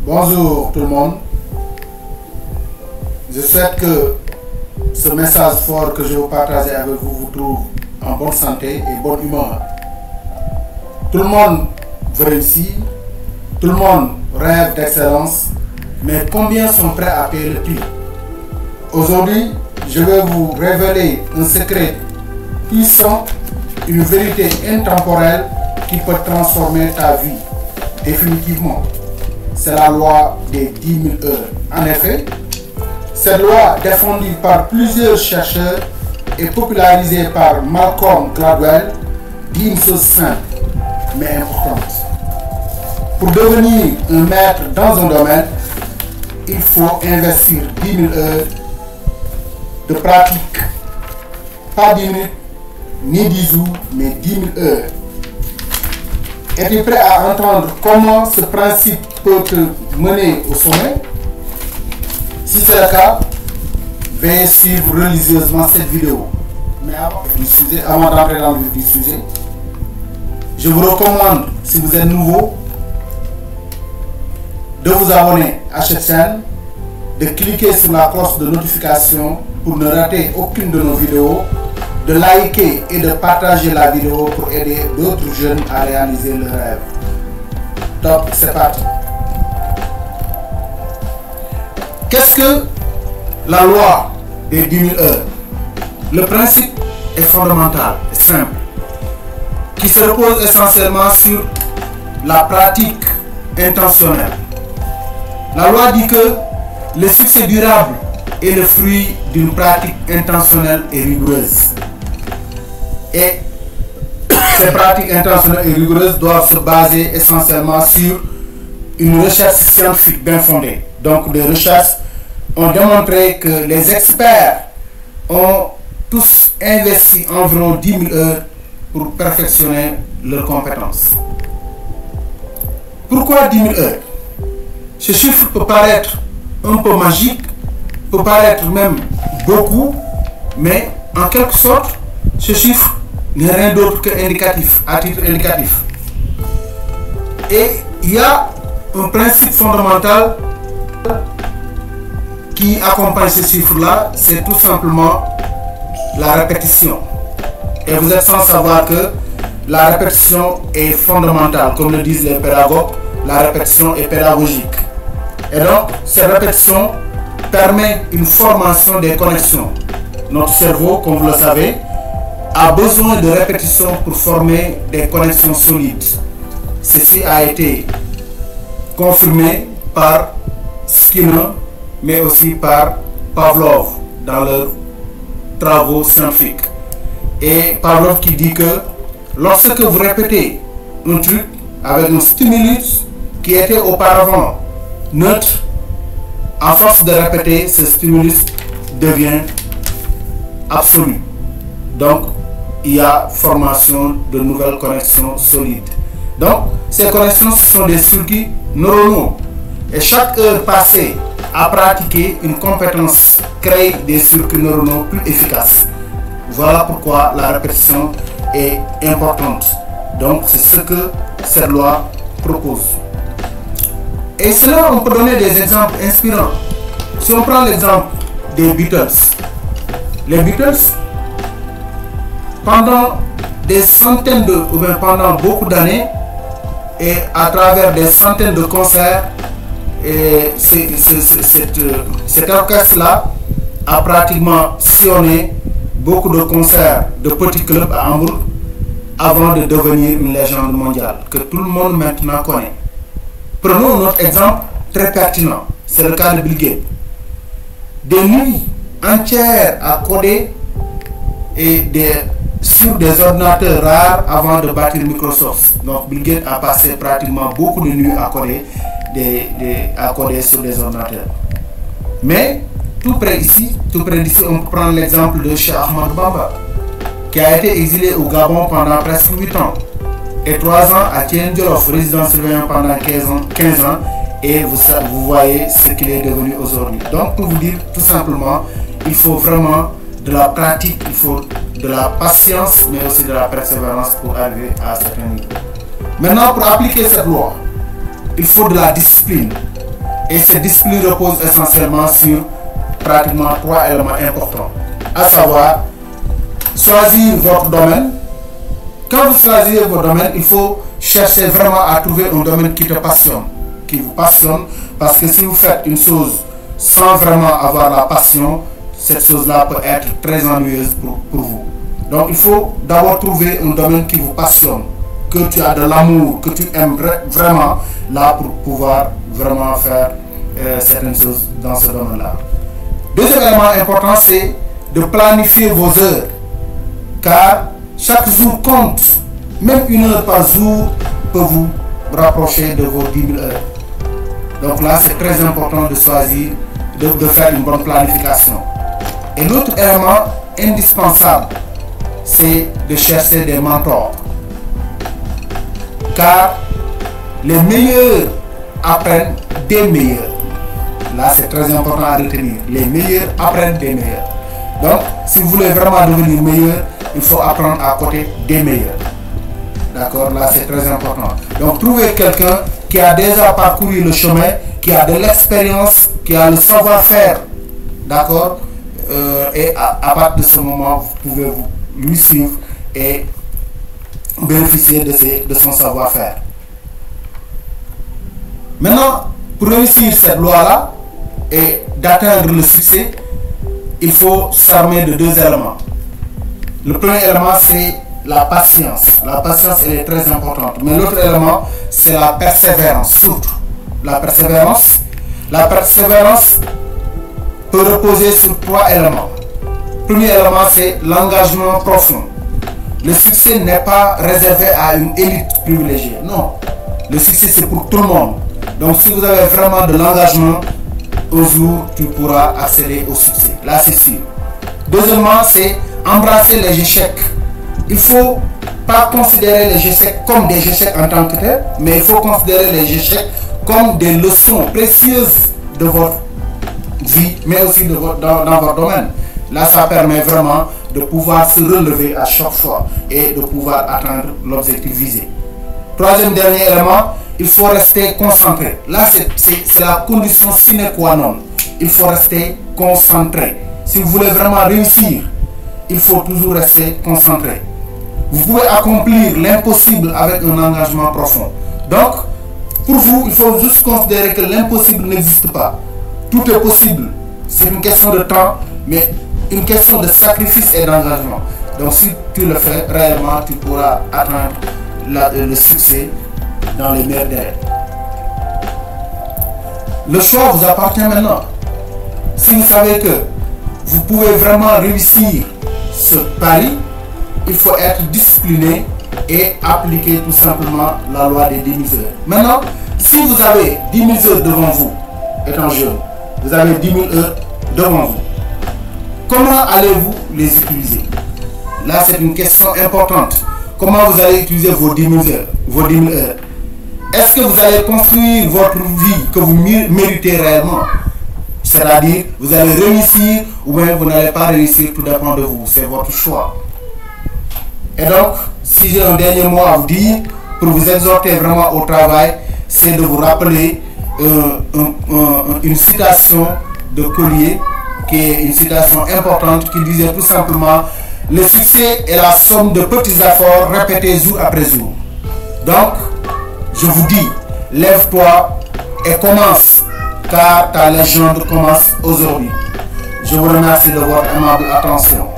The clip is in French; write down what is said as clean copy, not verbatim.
Bonjour tout le monde. Je souhaite que ce message fort que je vais vous partager avec vous vous trouve en bonne santé et bonne humeur. Tout le monde veut réussir, tout le monde rêve d'excellence, mais combien sont prêts à payer le prix? Aujourd'hui, je vais vous révéler un secret puissant, une vérité intemporelle qui peut transformer ta vie définitivement. C'est la loi des 10 000 heures. En effet, cette loi défendue par plusieurs chercheurs et popularisée par Malcolm Gladwell dit une chose simple mais importante. Pour devenir un maître dans un domaine, il faut investir 10 000 heures de pratique. Pas 10 minutes, ni 10 jours, mais 10 000 heures. Es-tu prêt à entendre comment ce principe peut te mener au sommet? Si c'est le cas, veuillez suivre religieusement cette vidéo. Mais avant d'entrer dans le vif du sujet, je vous recommande, si vous êtes nouveau, de vous abonner à cette chaîne, de cliquer sur la cloche de notification pour ne rater aucune de nos vidéos, de liker et de partager la vidéo pour aider d'autres jeunes à réaliser leurs rêves. Top, c'est parti. Qu'est-ce que la loi des 10 000 heures? Le principe est fondamental, simple, qui se repose essentiellement sur la pratique intentionnelle. La loi dit que le succès durable est le fruit d'une pratique intentionnelle et rigoureuse. Et ces pratiques intentionnelles et rigoureuses doivent se baser essentiellement sur une recherche scientifique bien fondée. Donc, les recherches ont démontré que les experts ont tous investi environ 10 000 heures pour perfectionner leurs compétences. Pourquoi 10 000 heures? Ce chiffre peut paraître un peu magique, peut paraître même beaucoup, mais en quelque sorte, ce chiffre n'est rien d'autre que indicatif, à titre indicatif. Et il y a un principe fondamental qui accompagne ce chiffre-là, c'est tout simplement la répétition. Et vous êtes sans savoir que la répétition est fondamentale. Comme le disent les pédagogues, la répétition est pédagogique. Et donc, cette répétition permet une formation des connexions. Notre cerveau, comme vous le savez, a besoin de répétition pour former des connexions solides. Ceci a été confirmé par Skinner, mais aussi par Pavlov dans leurs travaux scientifiques. Et Pavlov qui dit que lorsque vous répétez un truc avec un stimulus qui était auparavant neutre, à force de répéter, ce stimulus devient absolu. Donc, il y a formation de nouvelles connexions solides. Donc, ces connexions sont des circuits neuronaux. Et chaque heure passée à pratiquer une compétence crée des circuits neuronaux plus efficaces. Voilà pourquoi la répétition est importante. Donc, c'est ce que cette loi propose. Et cela, on peut donner des exemples inspirants. Si on prend l'exemple des Beatles, les Beatles, pendant des centaines ou bien pendant beaucoup d'années, et à travers des centaines de concerts, et cet orchestre-là a pratiquement sillonné beaucoup de concerts de petits clubs à Hambourg avant de devenir une légende mondiale que tout le monde maintenant connaît. Prenons notre exemple très pertinent, c'est le cas de Bill Gates. Des nuits entières à coder et sur des ordinateurs rares avant de bâtir Microsoft. Donc Bill Gates a passé pratiquement beaucoup de nuits à coder, à coder sur des ordinateurs. Mais tout près d'ici, on peut prendre l'exemple de Cheikh Ahmadou Bamba, qui a été exilé au Gabon pendant presque 8 ans. Et 3 ans à Thiès-Djolof, résident surveillant pendant 15 ans, et vous voyez ce qu'il est devenu aujourd'hui. Donc pour vous dire tout simplement, il faut vraiment de la pratique, il faut de la patience, mais aussi de la persévérance pour arriver à certains niveaux. Maintenant, pour appliquer cette loi, il faut de la discipline. Et cette discipline repose essentiellement sur pratiquement 3 éléments importants, à savoir choisir votre domaine. Quand vous choisissez votre domaine, il faut chercher vraiment à trouver un domaine qui te passionne, qui vous passionne, parce que si vous faites une chose sans vraiment avoir la passion, cette chose-là peut être très ennuyeuse pour vous. Donc il faut d'abord trouver un domaine qui vous passionne, que tu as de l'amour, que tu aimes vraiment, là pour pouvoir vraiment faire certaines choses dans ce domaine-là. Deuxième élément important, c'est de planifier vos heures, car chaque jour compte. Même 1 heure par jour peut vous rapprocher de vos 10 000 heures. Donc là, c'est très important de choisir, de faire une bonne planification. Et l'autre élément indispensable, c'est de chercher des mentors. Car les meilleurs apprennent des meilleurs. Là, c'est très important à retenir. Les meilleurs apprennent des meilleurs. Donc, si vous voulez vraiment devenir meilleur, il faut apprendre à côté des meilleurs. D'accord? Là, c'est très important. Donc, trouvez quelqu'un qui a déjà parcouru le chemin, qui a de l'expérience, qui a le savoir-faire. D'accord? Et à partir de ce moment, vous pouvez lui suivre et bénéficier de son savoir-faire. Maintenant, pour réussir cette loi-là et d'atteindre le succès, il faut s'armer de 2 éléments. Le premier élément, c'est la patience. La patience, elle est très importante. Mais l'autre élément, c'est la persévérance, surtout. La persévérance peut reposer sur 3 éléments. Le premier élément, c'est l'engagement profond. Le succès n'est pas réservé à une élite privilégiée. Non. Le succès, c'est pour tout le monde. Donc, si vous avez vraiment de l'engagement, un jour, tu pourras accéder au succès. Là, c'est sûr. Deuxièmement, c'est embrasser les échecs. Il ne faut pas considérer les échecs comme des échecs en tant que tel, mais il faut considérer les échecs comme des leçons précieuses de votre vie, mais aussi dans votre domaine. Là, ça permet vraiment de pouvoir se relever à chaque fois et de pouvoir atteindre l'objectif visé. Troisième dernier élément, il faut rester concentré. Là, c'est la condition sine qua non. Il faut rester concentré. Si vous voulez vraiment réussir, il faut toujours rester concentré. Vous pouvez accomplir l'impossible avec un engagement profond. Donc, pour vous, il faut juste considérer que l'impossible n'existe pas. Tout est possible. C'est une question de temps, mais une question de sacrifice et d'engagement. Donc, si tu le fais réellement, tu pourras atteindre le succès dans les meilleurs délais. Le choix vous appartient maintenant. Si vous savez que vous pouvez vraiment réussir ce pari, il faut être discipliné et appliquer tout simplement la loi des 10 000 heures. Maintenant, si vous avez 10 000 heures devant vous, étant jeune, vous avez 10 000 heures devant vous, comment allez-vous les utiliser? Là, c'est une question importante. Comment vous allez utiliser vos 10 000 heures? Est-ce que vous allez construire votre vie que vous méritez réellement? C'est-à-dire, vous allez réussir ou bien vous n'allez pas réussir, tout dépend de vous. C'est votre choix. Et donc, si j'ai un dernier mot à vous dire, pour vous exhorter vraiment au travail, c'est de vous rappeler une citation de Collier, qui est une citation importante, qui disait tout simplement: le succès est la somme de petits efforts répétés jour après jour. Donc, je vous dis, lève-toi et commence, car ta légende commence aujourd'hui. Je vous remercie de votre aimable attention.